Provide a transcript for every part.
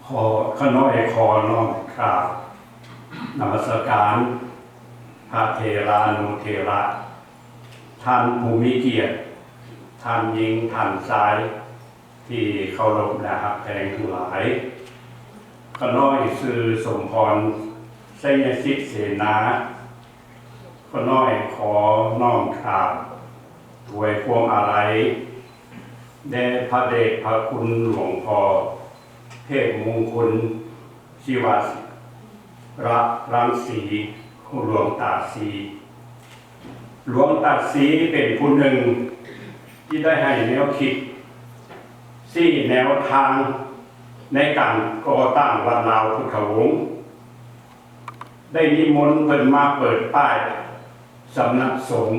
ขอข้าน้อยขอน้อมกราบนมัสการพระเทรานุเทระท่านผู้มีเกียรติท่านหญิงท่านชายที่เคารพนะครับแพงทั้งหลายข้าน้อยชื่อสมพรไสยสิทธิ์เสนาข้าน้อยขอน้อมกราบถวายความอาลัยแด่พระเดชพระคุณหลวงพ่อเทพมงคลชีวรังสีหลวงตาสีหลวงตาสีเป็นผู้หนึ่งที่ได้ให้แนวคิดแนวทางในการก่อตั้งวัดลาวพุทธวงศ์ได้นิมนต์เพิ่นมาเปิดป้ายสำนักสงฆ์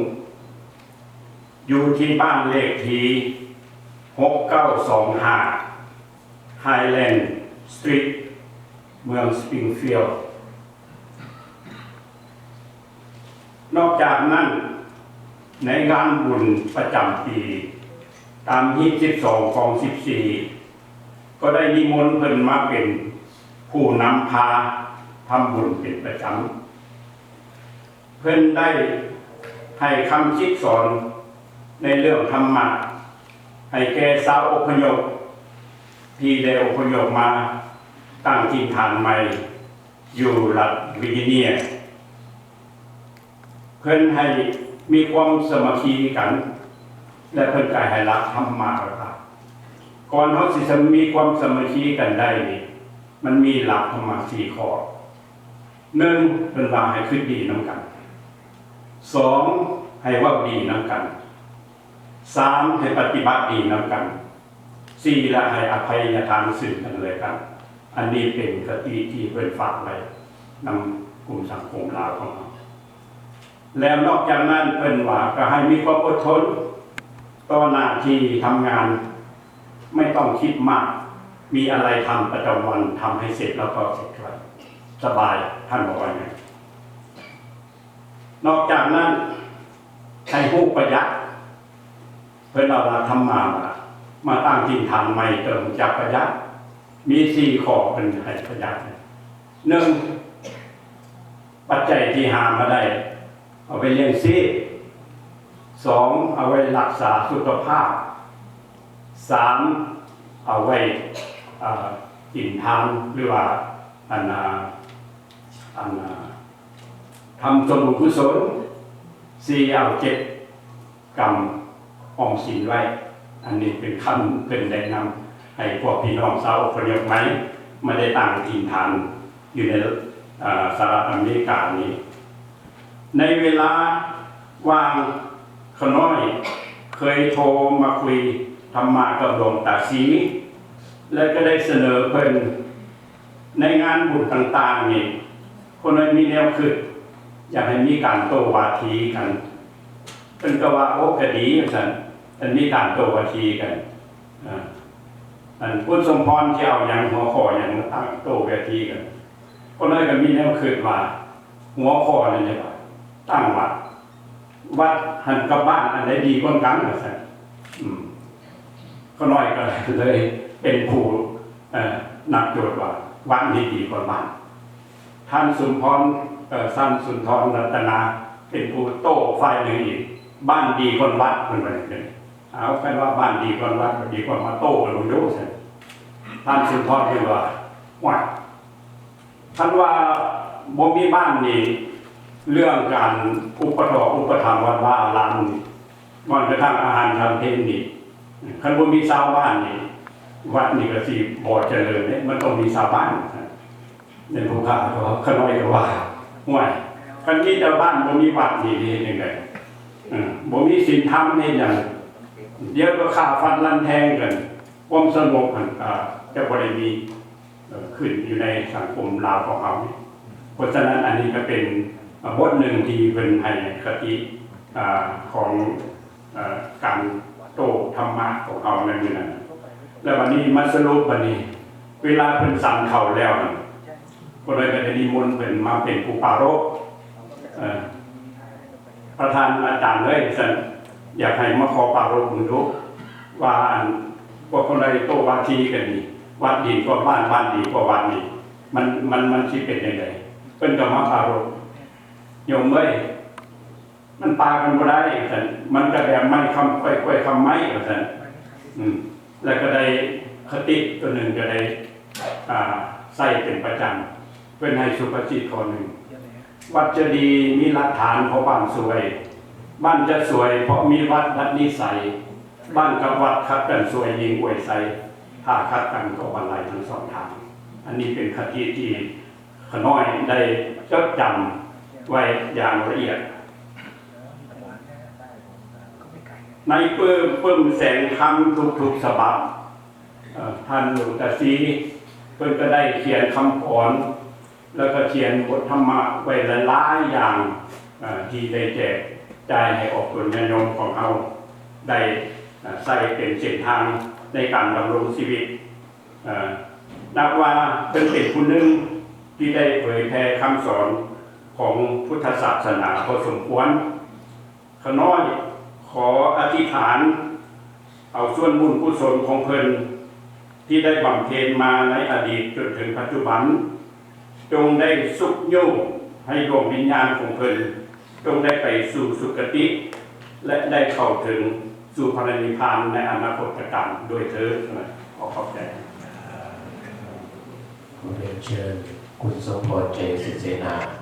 อยู่ที่บ้านเลขที่6925 Highland Street เมืองสปริงฟิลด์นอกจากนั้นในงานบุญประจำปีตามฮีต12ของ14ก็ได้นิมนต์เพิ่นมาเป็นผู้นำพาทำบุญเป็นประจำเพิ่นได้ให้คำชี้สอนในเรื่องธรรมะให้แก่ชาวอพยพที่ได้อพยพมาตั้งถิ่นฐานใหม่อยู่รัฐวิร์จิเนียเพิ่นให้มีความสามัคคีกันและเพิ่นก็ให้รักธรรมะครับก่อนเฮาสิมีความสามัคคีกันได้นี่มันมีหลักธรรมะ4ข้อ1เพิ่นว่าให้คิดดีนำกัน2ให้เว้าดีนำกัน3ให้ปฏิบัติดีนำกัน4และให้อภัยทานซึ่งกันและกันอันนี้เป็นคติที่เพิ่นฝากไว้นำกลุ่มสังคมลาวของเราแล้วนอกจากนั้นเพิ่นว่าก็ให้มีความอดทนต่อหน้าที่ทำงานไม่ต้องคิดมากมีอะไรทำประจำวันทำให้เสร็จแล้วก็เสร็จครับสบายท่านบอกว่าไงนอกจากนั้นให้ผู้ประหยัดเพิ่นเอาหลักธรรมะมาตั้งถิ่นฐานใหม่เติมจากประหยัดมี4ข้อเป็นให้ประหยัด1ปัจจัยที่หามาได้เอาไปเลี้ยงชีพ2เอาไว้รักษาสุขภาพ3เอาไว้กินทานหรือว่าทำส่วนบุญกุศล4เอาเก็บกรรมออมสินไว้อันนี้เป็นคำเป็นแนะนำให้พวกพี่น้องชาวอพยพไหมไม่ได้ตั้งถิ่นฐานอยู่ในสหรัฐอเมริกานี้ในเวลาว่างข้าน้อยเคยโทรมาคุยธรรมะกับหลวงตาสีและก็ได้เสนอเพิ่นในงานบุญต่างๆนี่คนน้อยมีแนวคิดอยากให้มีการโต้วาทีกันเพิ่นก็ว่าโอ้ก็ดีว่าซั่นอันมีการโต้วาทีกันอันคุณสมพรที่เอาอย่างหัวข้ออย่างตั้งโต้วาทีกันคนน้อยก็มีแนวคิดว่าหัวข้อนั่นแหละตั้งวัดหันกับบ้านอันใดดีกว่ากันว่าซั่นก็น้อยก็เลยเป็นผู้นักโจทย์ว่าวัดนี้ดีกว่าบ้านท่านสุนทรรัตนาเป็นผู้โต้ฝ่ายหนึ่งอีกบ้านดีกว่าวัดเพิ่นว่าจังเอาแปลว่าบ้านดีกว่าวัดก็ดีกว่ามาโต้กันลงอยู่ซั่นท่านสุนทรเพิ่นว่าท่านว่าบ่มีบ้านนี่เรื่องการอุปถัมภ์วัดว่าลานมันกระทั่งอาหารทำเพลนนี่คันบ่มีชาวบ้านนี่วัดนี่ก็สิบ่เจริญเนี่ยมันต้องมีชาวบ้านในผู้ค้าก็ขน้อยก็ว่าห่วยคันนี้ชาวบ้านบ่มีวัดนี่เฮ็ดจังได๋บ่มีศีลธรรมเฮ็ดหยังเดี๋ยวก็ฆ่าฟันลั่นแทงกันความสงบมันจะบ่ได้มีขึ้นอยู่ในสังคมลาวของเราเพราะฉะนั้นอันนี้ก็เป็นบทหนึ่งที่เป็นให้คติของการโต้ธรรมะของเราในมือนั้นแล้ววันนี้มาสรุปวันนี้เวลาเพิ่นสั่งเขาแล้วก็เลยก็ได้นิมนต์เพิ่นมาเป็นผู้ปรารภประธานอาจารย์เลยฉันอยากให้มาขอปรารภมึงดูว่าพวกคนใดโต้วาทีกันนี่ วัดดีกว่าบ้านบ้านดีกว่าวัดนี่มันสิเป็นยังไงเป็นกรรมอารมณ์โยมเอ้ยมันปากันบ่ได้ท่านมันก็แบบไม่คำค่อยๆคำไม้ท่านแล้วก็ได้คติตัวหนึ่งก็ได้ใส่เป็นประจำเป็นให้สุภาษิตข้อหนึ่งวัดจะดีมีหลักฐานเพราะบ้านสวยบ้านจะสวยเพราะมีวัดนิสัยบ้านกับวัดคัดกันสวยยิงอวยใสถ้าคัดกันก็บรรลัยทั้งสองทางอันนี้เป็นคติที่ขน้อยได้จดจำไว้อย่างละเอียดในเพิ่มแสงคำทุกๆฉบับท่านหลวงตาซีเพิ่นก็ได้เขียนคำขอนแล้วก็เขียนบทธรรมะไว้หลายๆอย่างที่ได้แจกจ่ายให้ออกผลญาณโยมของเราได้ใส่เป็นเส้นทางในการดำรงชีวิตนับว่าเป็นผู้หนึ่งที่ได้เผยแผ่คำสอนของพุทธศาสนาพอสมควรขน้อยขออธิษฐานเอาส่วนบุญกุศลของเพิ่นที่ได้บำเพ็ญมาในอดีตจนถึงปัจจุบันจงได้สุขโยกให้ดวงวิญญาณของเพิ่นจงได้ไปสู่สุคติและได้เข้าถึงสู่พระนิพพานในอนาคตการโดยเถิดขอขอบใจขอเรียนเชิญคุณสมพร เจ สิเสนา